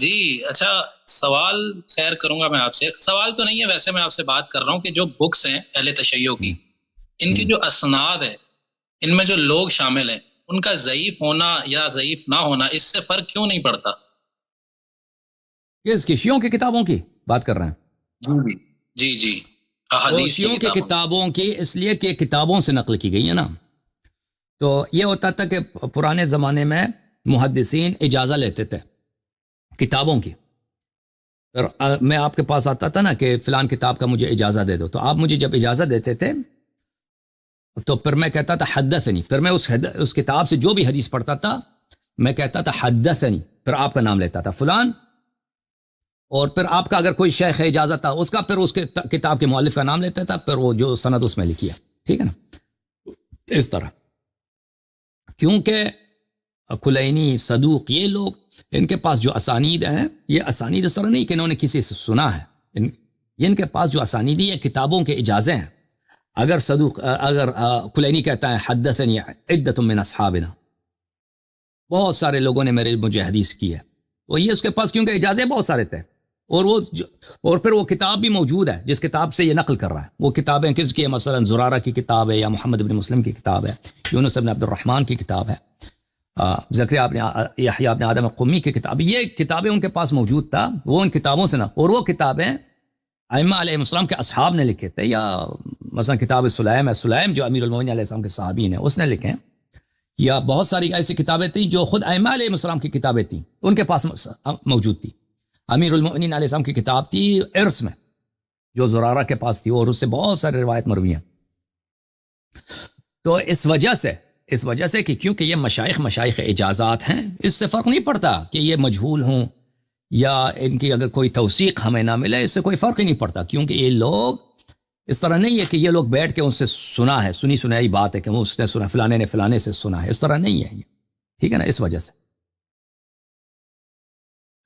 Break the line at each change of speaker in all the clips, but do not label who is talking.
جی اچھا، سوال خیر کروں گا میں آپ سے. سوال تو نہیں ہے ویسے، میں آپ سے بات کر رہا ہوں کہ جو بکس ہیں اہل تشیع کی، ان کی جو اسناد ہے، ان میں جو لوگ شامل ہیں، ان کا ضعیف ہونا یا ضعیف نہ ہونا اس سے فرق کیوں نہیں پڑتا؟
کس کی؟ شیعوں کی کتابوں کی بات کر رہے ہیں؟
جی جی جی،
وہ
احادیث
شیعوں کی کتابوں کی اس لیے کہ کتابوں سے نقل کی گئی ہے نا. تو یہ ہوتا تھا کہ پرانے زمانے میں محدثین اجازہ لیتے تھے کتابوں کی. میں آپ کے پاس آتا تھا نا کہ فلان کتاب کا مجھے اجازہ دے دو، تو آپ مجھے جب اجازہ دیتے تھے تو پھر میں کہتا تھا حدثنی، پھر میں اس کتاب سے جو بھی حدیث پڑھتا تھا میں کہتا تھا حدثنی، پھر آپ کا نام لیتا تھا فلان، اور پھر آپ کا اگر کوئی شیخ اجازت تھا اس کا، پھر اس کے کتاب کے مؤلف کا نام لیتا تھا، پھر وہ جو سند اس میں لکھی ہے. ٹھیک ہے نا. اس طرح کیونکہ کلینی، صدوق، یہ لوگ ان کے پاس جو اسانید ہیں، یہ اسانید اس طرح نہیں کہ انہوں نے کسی سے سنا ہے، ان کے پاس جو اسانیدی ہے کتابوں کے اجازے ہیں. اگر صدوق، اگر کلینی کہتا ہے حدثنی عدۃ من اصحابنا، بہت سارے لوگوں نے مجھے حدیث کی ہے، تو یہ اس کے پاس کیونکہ اجازے بہت سارے تھے، اور پھر وہ کتاب بھی موجود ہے جس کتاب سے یہ نقل کر رہا ہے. وہ کتابیں کس کی ہیں؟ مثلا زرارہ کی کتاب ہے، یا محمد بن مسلم کی کتاب ہے، یونس بن عبد الرحمن کی کتاب ہے، زکریا بن یحییٰ بن آدم قمی کی کتاب. یہ کتابیں ان کے پاس موجود تھا، وہ ان کتابوں سے نہ، اور وہ کتابیں ائمہ علیہ السلام کے اصحاب نے لکھے تھے. یا مثلا کتاب سلیم ہے، سلیم جو امیر المومنین علیہ السلام کے صحابی ہیں اس نے لکھے ہیں. یا بہت ساری ایسی کتابیں تھیں جو خود ائمہ علیہ السلام کی کتابیں تھیں، ان کے پاس موجود تھی. امیر المومنین علیہ السلام کی کتاب تھی ارث میں جو زرارہ کے پاس تھی، اور اس سے بہت سارے روایت مروی ہیں. تو اس وجہ سے کہ کیونکہ یہ مشائخ اجازات ہیں، اس سے فرق نہیں پڑتا کہ یہ مجہول ہوں یا ان کی اگر کوئی توثیق ہمیں نہ ملے، اس سے کوئی فرق ہی نہیں پڑتا. کیونکہ یہ لوگ اس طرح نہیں ہے کہ یہ لوگ بیٹھ کے ان سے سنا ہے، سنی سنائی بات ہے کہ اس نے سنا، فلانے نے فلانے سے سنا ہے، اس طرح نہیں ہے یہ. ٹھیک ہے نا. اس وجہ سے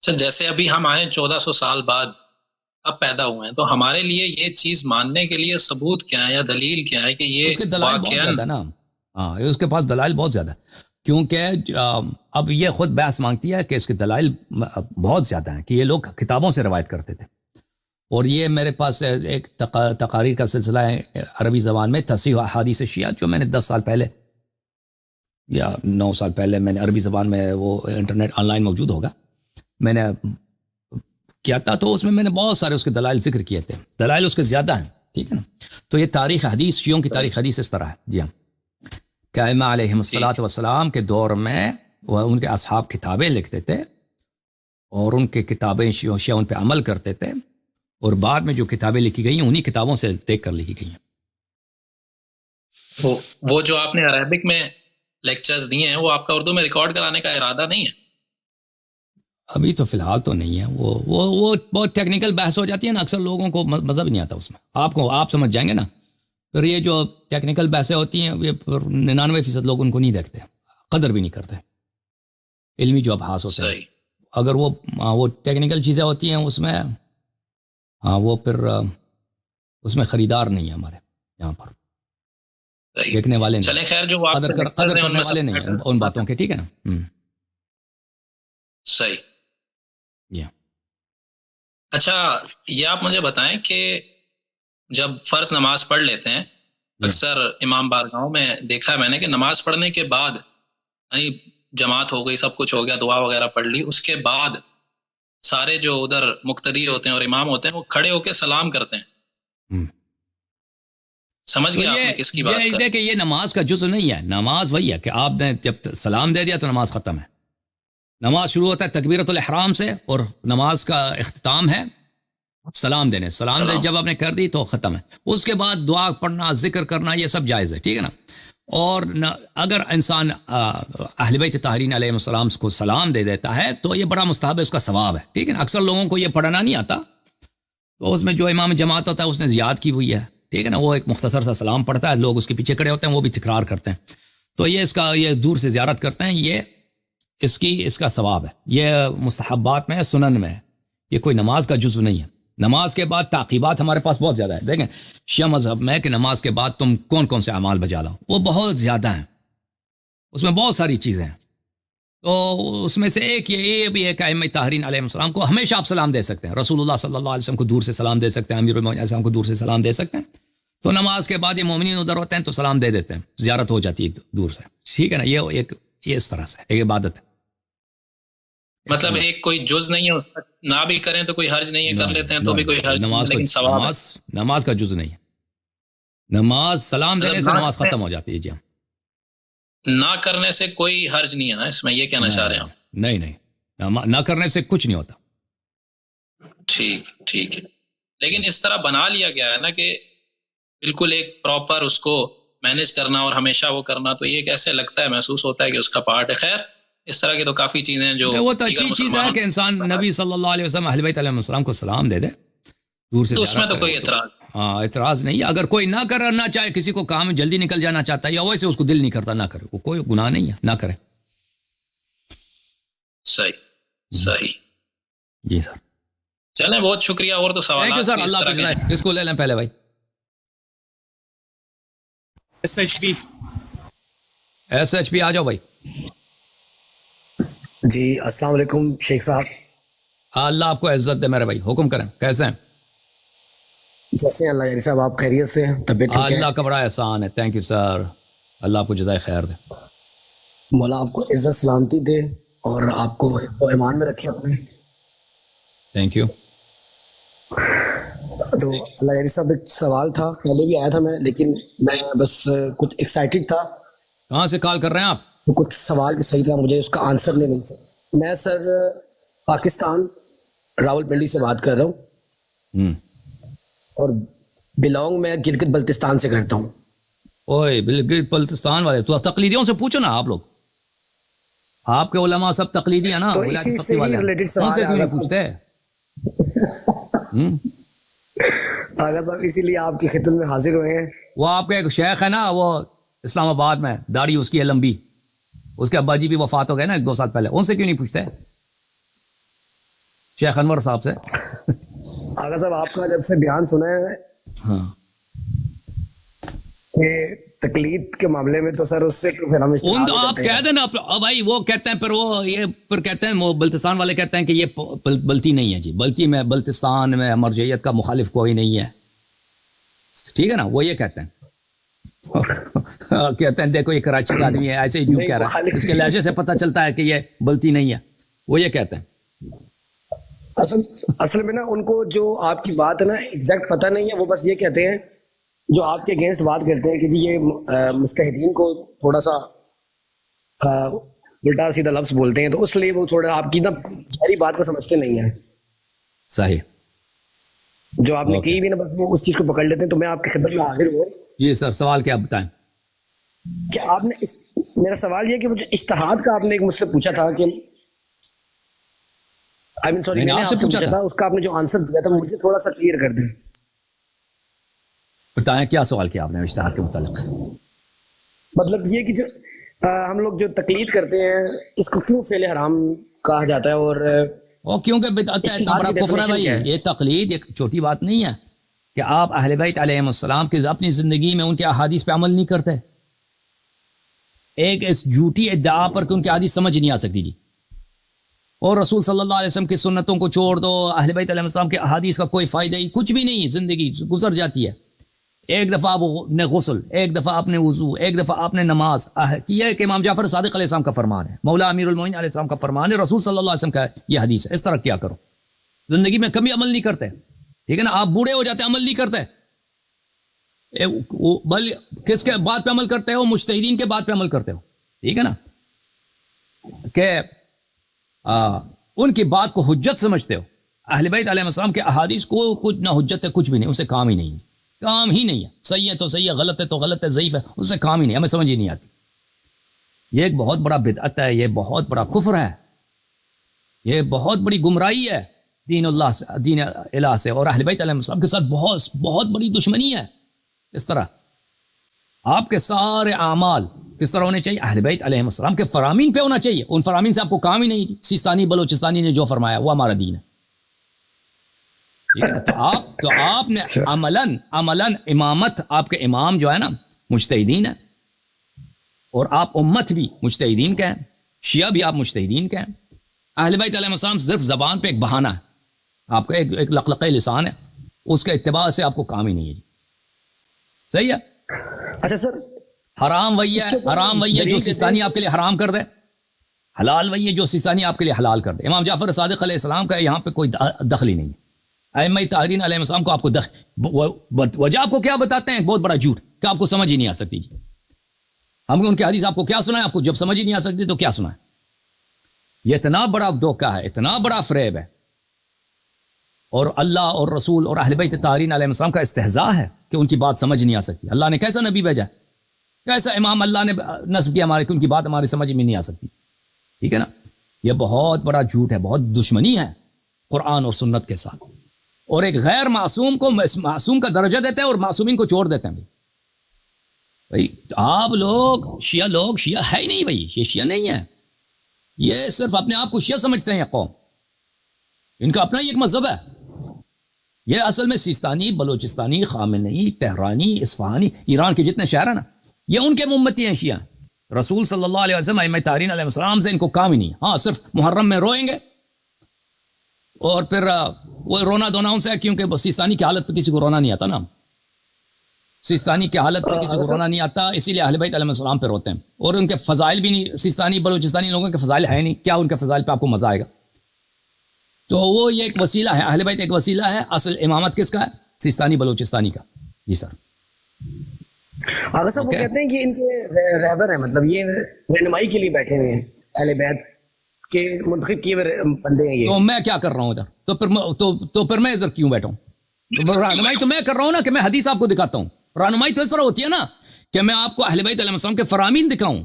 جیسے ابھی ہم آئے 1400 سال بعد اب پیدا ہوئے ہیں، تو ہمارے لیے یہ چیز ماننے کے لیے ثبوت کیا ہے یا دلیل کیا ہے کہ یہ
اس کے دلائل بہت زیادہ نا. ہاں، اس کے پاس دلائل بہت زیادہ، کیونکہ اب یہ خود بحث مانگتی ہے کہ اس کے دلائل بہت زیادہ ہیں کہ یہ لوگ کتابوں سے روایت کرتے تھے. اور یہ میرے پاس ایک تقاریر کا سلسلہ ہے عربی زبان میں، تصحیح احادیث شیعہ، جو میں نے 10 سال پہلے یا 9 سال پہلے میں نے عربی زبان میں، وہ انٹرنیٹ آن لائن موجود ہوگا، میں نے کیا تھا. تو اس میں نے بہت سارے اس کے دلائل ذکر کیے تھے، دلائل اس کے زیادہ ہیں. ٹھیک ہے نا. تو یہ تاریخ حدیث، شیعوں کی تاریخ حدیث اس طرح ہے. جی ہاں، کہ ائمہ علیہم السلام کے دور میں وہ ان کے اصحاب کتابیں لکھتے تھے، اور ان کے کتابیں شیعہ ان پہ عمل کرتے تھے، اور بعد میں جو کتابیں لکھی گئی ہیں انہی کتابوں سے دیکھ کر لکھی گئی ہیں.
وہ جو آپ نے عربک میں لیکچرز دیے ہیں، وہ آپ کا اردو میں ریکارڈ کرانے کا ارادہ نہیں ہے؟
ابھی تو فی الحال تو نہیں ہے. وہ بہت ٹیکنیکل بحث ہو جاتی ہے نا، اکثر لوگوں کو مزہ بھی نہیں آتا اس میں. آپ سمجھ جائیں گے نا. پھر یہ جو ٹیکنیکل بحثیں ہوتی ہیں، یہ 99% لوگ ان کو نہیں دیکھتے، قدر بھی نہیں کرتے. علمی جو ابحاث ہوتے ہیں، اگر وہ ٹیکنیکل چیزیں ہوتی ہیں اس میں، وہ پھر اس میں خریدار نہیں ہے ہمارے یہاں پر، دیکھنے والے نہیں،
خیر جو
قدر کرنے والے نہیں ہیں ان باتوں کے. ٹھیک ہے نا.
صحیح. اچھا، یہ آپ مجھے بتائیں کہ جب فرض نماز پڑھ لیتے ہیں، اکثر امام بارگاہوں میں دیکھا ہے میں نے کہ نماز پڑھنے کے بعد، یعنی جماعت ہو گئی، سب کچھ ہو گیا، دعا وغیرہ پڑھ لی، اس کے بعد سارے جو ادھر مقتدی ہوتے ہیں اور امام ہوتے ہیں وہ کھڑے ہو کے سلام کرتے ہیں. سمجھ گیا آپ نے کس کی بات کر؟
کہ یہ نماز کا جزء نہیں ہے. نماز وہی ہے کہ آپ نے جب سلام دے دیا تو نماز ختم ہے. نماز شروع ہوتا ہے تکبیرۃ الاحرام سے، اور نماز کا اختتام ہے سلام دینے. سلام جب آپ نے کر دی تو ختم ہے. اس کے بعد دعا پڑھنا، ذکر کرنا، یہ سب جائز ہے. ٹھیک ہے نا. اور اگر انسان اہل بیت طاہرین علیہ السلام کو سلام دے دیتا ہے تو یہ بڑا مستحب ہے، اس کا ثواب ہے. ٹھیک ہے نا. اکثر لوگوں کو یہ پڑھنا نہیں آتا، تو اس میں جو امام جماعت ہوتا ہے اس نے زیاد کی ہوئی ہے. ٹھیک ہے نا. وہ ایک مختصر سا سلام پڑھتا ہے، لوگ اس کے پیچھے کھڑے ہوتے ہیں، وہ بھی تکرار کرتے ہیں. تو یہ دور سے زیارت کرتے ہیں، یہ اس کا ثواب ہے. یہ مستحبات میں ہے، سنن میں ہے. یہ کوئی نماز کا جزو نہیں ہے. نماز کے بعد تعقیبات ہمارے پاس بہت زیادہ ہے. دیکھیں شیعہ مذہب میں کہ نماز کے بعد تم کون کون سے اعمال بجا لاؤ، وہ بہت زیادہ ہیں، اس میں بہت ساری چیزیں ہیں. تو اس میں سے ایک یہ بھی ہے کہ ائمہ طاہرین علیہ السلام کو ہمیشہ آپ سلام دے سکتے ہیں. رسول اللہ صلی اللہ علیہ وسلم کو دور سے سلام دے سکتے ہیں, امیر المومنین علیہ السلام کو دور سے سلام دے سکتے ہیں. تو نماز کے بعد یہ مومنین ادھر ہوتے ہیں تو سلام دے دیتے ہیں, زیارت ہو جاتی ہے دور سے. ٹھیک ہے نا, یہ اس طرح سے ایک عبادت ہے.
مطلب ایک کوئی جز نہیں ہے, نہ بھی کریں تو کوئی حرج نہیں ہے, کر لیتے ہیں تو بھی کوئی حرج نہیں, لیکن ثواب ہے.
نماز کا جز نہیں ہے. نماز سلام دینے سے نماز ختم ہو جاتی ہے. جی ہاں,
نہ کرنے سے کوئی حرج نہیں ہے نا, اس میں یہ کہنا چاہ رہے ہیں آپ؟
نہیں, نہ کرنے سے کچھ نہیں ہوتا.
ٹھیک ہے. لیکن اس طرح بنا لیا گیا ہے نا کہ بالکل ایک پراپر اس کو مینج کرنا اور ہمیشہ وہ کرنا, تو یہ کیسے لگتا ہے, محسوس ہوتا ہے کہ اس کا پارٹ ہے. خیر اس طرح کی تو کافی چیزیں ہیں جو
وہ تو اچھی چیز ہے کہ انسان نبی صلی اللہ علیہ وسلم اہل بیت علیہ السلام کو سلام دے دے دور سے.
تو اس میں تو کوئی اعتراض
ہاں اعتراض نہیں ہے. اگر کوئی نہ کرنا چاہے, کسی کو کام جلدی نکل جانا چاہتا ہے یا ویسے اس کو دل نہیں کرتا, نہ کرے, وہ کوئی گناہ نہیں ہے, نہ کرے.
صحیح.
جی سر,
چلیں بہت شکریہ. اور تو سوالات
سر, اللہ کو جزائے. کس کو لے لیں پہلے بھائی؟ SHP آ جاؤ بھائی.
جی السلام علیکم شیخ صاحب.
اللہ آپ کو عزت دے میرے بھائی, حکم کریں. کیسے ہیں؟
کیسے ہیں اللہ یاری صاحب, آپ خیریت سے ہیں؟ طبیعت ٹھیک ہے؟
اللہ کا بڑا احسان ہے. تھینک یو سر, اللہ آپ کو جزائے خیر دے.
مولا آپ کو عزت سلامتی دے اور آپ کو ایمان میں رکھے اپنے.
Thank you.
تو اللہ یاری صاحب ایک سوال تھا, پہلے بھی آیا تھا میں, لیکن میں بس کچھ ایکسائٹیڈ تھا.
کہاں سے کال کر رہے ہیں آپ؟
تو کچھ سوال کی صحیح طرح مجھے اس کا آنسر نہیں مل سکتا. میں سر پاکستان راول پنڈی سے بات کر رہا ہوں, اور بلانگ میں گلگت بلتستان سے کرتا ہوں.
اوئے گلگت بلتستان والے تو تقلیدیوں سے پوچھو نا. آپ لوگ, آپ کے علماء سب تقلیدی ہیں نا,
تو اسی سے ہی ریلیٹڈ سوال ہے
پوچھتے ہیں.
آغا صاحب اسی لیے آپ کی خدمت میں حاضر ہوئے ہیں.
وہ آپ کے ایک شیخ ہے نا, وہ اسلام آباد میں, داڑھی اس کی ہے لمبی, اس کے ابا جی بھی وفات ہو گئے نا 1-2 سال پہلے, ان سے کیوں نہیں پوچھتے شیخ انور صاحب سے؟
آغا صاحب آپ کا جب سے بیان سنا ہے
ہاں
کہ تقلید کے معاملے میں, تو سر اس سے پھر ہم
آپ کہہ دیں نا بھائی. وہ کہتے ہیں پھر کہتے ہیں, وہ بلتستان والے کہتے ہیں کہ یہ بلتی نہیں ہے. جی بلتی میں, بلتستان میں مرجعیت کا مخالف کوئی نہیں ہے. ٹھیک ہے نا, وہ یہ کہتے ہیں. کہتے ہیں دیکھو یہ کراچی کا آدمی ہے, ایسے ہی جو کہہ رہا ہے, اس کے لہجے سے پتہ چلتا ہے کہ یہ بلتی نہیں ہے. وہ یہ کہتے ہیں.
اصل میں نا ان کو جو آپ کی بات ہے نا ایگزیکٹ پتہ نہیں ہے. وہ بس یہ کہتے ہیں, جو آپ کے اگینسٹ بات کرتے ہیں کہ جی یہ مجتہدین کو تھوڑا سا الٹا سیدھا لفظ بولتے ہیں, تو اس لیے وہ تھوڑا آپ کی نا گہری بات کو سمجھتے نہیں ہیں.
صحیح.
جو آپ نے کی بھی نا بس وہ اس چیز کو پکڑ لیتے ہیں. تو میں آپ کی خدمت میں حاضر ہوں.
جی سر, سوال کیا بتائیں؟
کہ آپ نے میرا سوال یہ کہ وہ جو اجتہاد کا آپ نے مجھ سے پوچھا تھا کہ میں نے آپ سے پوچھا تھا, اس کا آپ نے جو آنسر دیا تھا مجھے تھوڑا سا کلیئر کر دیں.
بتائیں کیا سوال کیا آپ نے اجتہاد کے متعلق؟
مطلب یہ کہ جو ہم لوگ جو تقلید کرتے ہیں اس کو کیوں فعل حرام کہا جاتا ہے, اور
کیونکہ بدعت ہے, اتنا بڑا کفر ہے بھائی. یہ تقلید ایک چھوٹی بات نہیں ہے کہ آپ اہل بیت علیہ السلام کے اپنی زندگی میں ان کے احادیث پہ عمل نہیں کرتے. ایک اس جھوٹی ادعا پر کہ ان کی احادیث سمجھ نہیں آ سکتی. جی, اور رسول صلی اللہ علیہ وسلم کی سنتوں کو چھوڑ دو, اہل بیت علیہ السلام کے احادیث کا کوئی فائدہ ہی کچھ بھی نہیں ہے. زندگی گزر جاتی ہے. ایک دفعہ آپ نے غسل, ایک دفعہ آپ نے وضو, ایک دفعہ آپ نے نماز کیا, کہ امام جعفر صادق علیہ السلام کا فرمان ہے, مولا امیر المومنین علیہ السلام کا فرمان ہے, رسول صلی اللہ علیہ وسلم کا یہ حدیث ہے. اس طرح کیا کرو, زندگی میں کبھی عمل نہیں کرتے. ٹھیک ہے نا, آپ بوڑھے ہو جاتے عمل نہیں کرتے. بل کس کے بات پہ عمل کرتے ہو؟ مجتہدین کے بات پہ عمل کرتے ہو. ٹھیک ہے نا, کہ ان کی بات کو حجت سمجھتے ہو. اہل بیت علیہ السلام کے احادیث کو کچھ نہ حجت ہے, کچھ بھی نہیں, اسے کام ہی نہیں ہے. کام ہی نہیں ہے. صحیح ہے تو صحیح ہے, غلط ہے تو غلط ہے, ضعیف ہے, اس سے کام ہی نہیں, ہمیں سمجھ ہی نہیں آتی. یہ ایک بہت بڑا بدعت ہے, یہ بہت بڑا کفر ہے, یہ بہت بڑی گمراہی ہے دین اللہ سے, دین الہ سے, اور اہل بیت علیہ السلام کے ساتھ بہت بہت بڑی دشمنی ہے. اس طرح آپ کے سارے اعمال کس طرح ہونے چاہیے؟ اہل بیت علیہ السلام کے فرامین پہ ہونا چاہیے. ان فرامین سے آپ کو کام ہی نہیں. سیستانی بلوچستانی نے جو فرمایا وہ ہمارا دین ہے. تو آپ نے عملاً امامت, آپ کے امام جو ہے نا مجتہدین ہے, اور آپ امت بھی مجتہدین کے ہیں. شیعہ بھی آپ مجتہدین کے ہیں. اہل بیت علیہ السلام صرف زبان پہ ایک بہانہ ہے, آپ کا ایک لقلقہ لسان ہے, اس کے اتباع سے آپ کو کام ہی نہیں ہے جی. صحیح ہے.
اچھا سر,
حرام وہی ہے, حرام وہی ہے جو سیستانی آپ کے لیے حرام کر دے, حلال وہی ہے جو سیستانی آپ کے لیے حلال کر دے. امام جعفر صادق علیہ السلام کا یہاں پہ کوئی دخل ہی نہیں ہے. ائمہ طاہرین علیہ السلام کو آپ کو وجہ آپ کو کیا بتاتے ہیں, بہت بڑا جھوٹ کہ آپ کو سمجھ ہی نہیں آ سکتی جی. ہم ان کے حدیث آپ کو کیا سنائیں, آپ کو جب سمجھ ہی نہیں آ سکتی تو کیا سنائیں. یہ اتنا بڑا دھوکہ ہے, اتنا بڑا فریب ہے, اور اللہ اور رسول اور اہل بیت طاہرین علیہ السلام کا استہزاء ہے کہ ان کی بات سمجھ نہیں آ سکتی. اللہ نے کیسا نبی بھیجا, کیسا امام اللہ نے نصب کیا ہمارے, کہ ان کی بات ہماری سمجھ میں نہیں آ سکتی. ٹھیک ہے نا. یہ بہت بڑا جھوٹ ہے, بہت دشمنی ہے قرآن اور سنت کے ساتھ, اور ایک غیر معصوم کو معصوم کا درجہ دیتے ہیں اور معصومین کو چھوڑ دیتے ہیں. بھائی آپ لوگ شیعہ ہے ہی نہیں بھائی, یہ شیعہ نہیں ہے, یہ صرف اپنے آپ کو شیعہ سمجھتے ہیں. یہ قوم, ان کا اپنا ہی ایک مذہب ہے. یہ اصل میں سیستانی, بلوچستانی, خامنئی, تہرانی, اصفہانی, ایران کے جتنے شہر ہیں نا, یہ ان کے امتی ہیں شیعہ. رسول صلی اللہ علیہ وسلم ائمہ طاہرین علیہ السلام سے ان کو کام ہی نہیں. ہاں صرف محرم میں روئیں گے, اور پھر وہ رونا دھونا ان سے ہے, کیونکہ سیستانی کی حالت پہ کسی کو رونا نہیں آتا نا, سیستانی کی حالت پہ کسی کو رونا نہیں آتا, اسی لیے اہل بیت علیہ السلام پہ روتے ہیں. اور ان کے فضائل بھی نہیں, سیستانی بلوچستانی لوگوں کے فضائل ہے نہیں, کیا ان کے فضائل پہ آپ کو مزہ آئے گا. تو وہ یہ ایک وسیلہ ہے, اہل بیت ایک وسیلہ ہے, اصل امامت کس کا ہے, سیستانی بلوچستانی کا. جی سر.
آغا صاحب وہ کہتے ہیں کہ ان کے رہبر ہیں, مطلب یہ رہنمائی کے لیے بیٹھے ہوئے ہیں, اہل بیت کے منتخب کیے ہوئے بندے ہیں یہ.
تو میں کیا کر رہا ہوں ادھر, تو پھر میں ادھر کیوں بیٹھا ہوں. رہنمائی تو میں کر رہا ہوں نا, کہ میں حدیث آپ کو دکھاتا ہوں. رہنمائی تو اس طرح ہوتی ہے نا کہ میں آپ کو اہل بیت علیہ السلام کے فرامین دکھاؤں.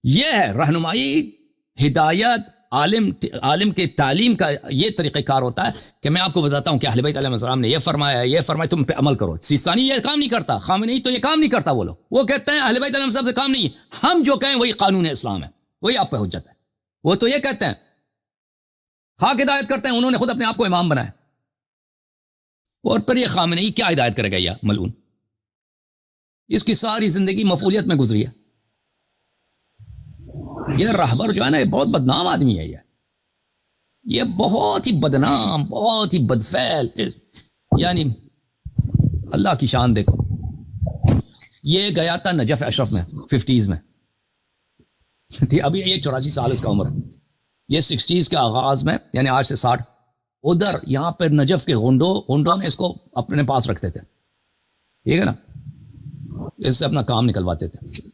یہ ہے رہنمائی, ہدایت, عالم کے تعلیم کا یہ طریقہ کار ہوتا ہے کہ میں آپ کو بتاتا ہوں کہ اہل بیت علیہ السلام نے یہ فرمایا, تم پہ عمل کرو. سیستانی یہ کام نہیں کرتا, خامنئی تو یہ کام نہیں کرتا. وہ کہتے ہیں اہل بیت علیہ السلام سے کام نہیں, ہم جو کہیں وہی قانون اسلام ہے, وہی آپ پہ حجت ہے. وہ تو یہ کہتے ہیں, خاک ہدایت کرتے ہیں, انہوں نے خود اپنے آپ کو امام بنایا. اور پھر یہ خامنئی کیا ہدایت کرے گا, یہ ملعون, اس کی ساری زندگی مفعولیت میں گزری ہے. یہ رہبر جو ہے نا, یہ بہت بدنام آدمی ہے. یہ بہت ہی بدنام, بہت ہی بدفعل, یعنی اللہ کی شان دیکھو. یہ گیا تھا نجف اشرف میں 50s میں, ابھی یہ 84 سال اس کا عمر, یہ 60s کے آغاز میں, یعنی آج سے 60. ادھر یہاں پہ نجف کے ہنڈوں نے اس کو اپنے پاس رکھتے تھے. ٹھیک ہے نا, اس سے اپنا کام نکلواتے تھے.